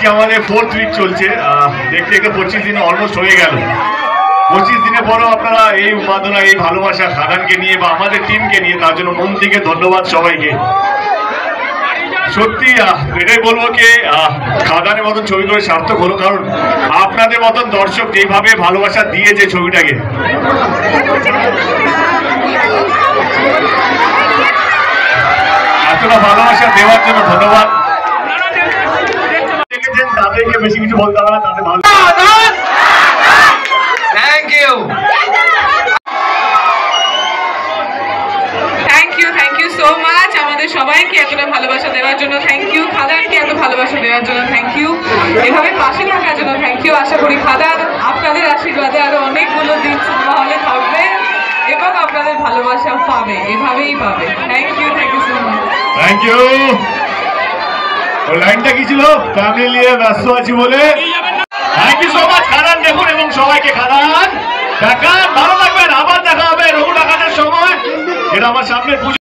আজকে আমাদের 4th week চলছে, দেখতে দেখতে 25 দিন অলমোস্ট হয়ে গেল। 25 দিনের পরও আপনারা এই উন্মাদনা, এই ভালোবাসা খাদানকে নিয়ে বা আমাদের টিমকে নিয়ে, তার জন্য মন থেকে ধন্যবাদ সবাইকে। সত্যি এটাই বলবো কি, খাদানের মতন ছবি করে সার্থক হলো, কারণ আপনাদের মতন দর্শক যেভাবে ভালোবাসা দিয়েছে ছবিটাকে, এতটা ভালোবাসা দেওয়ার জন্য ধন্যবাদ। দেখেছেন তাদেরকে বেশি কিছু বলতে হবে না, তাদের ভালো। থ্যাংক ইউ সো মাচ আমাদের সবাইকে এতটা ভালোবাসা দেওয়ার জন্য থ্যাংক ইউ, খাদানকে এত ভালোবাসা দেওয়ার জন্য থ্যাংক ইউ, এভাবে পাশে থাকার জন্য থ্যাংক ইউ। আশা করি খাদান আপনাদের আশীর্বাদে আরো অনেকগুলো দিন সিনেমা হলে থাকবে এবং আপনাদের ভালোবাসা পাবে, এভাবেই পাবে। Thank you so much. Thank you. ওই লাইনটা কি ছিল? ফ্যামিলি নিয়ে ব্যস্ত আছি বলে। থ্যাংক ইউ সো মাচ খাদান। দেখুন এবং সবাইকে খাদান দেখান, ভালো লাগবেন। আবার দেখা হবে রঘু ডাকাতের সময়। এটা আমার সামনে পুজো।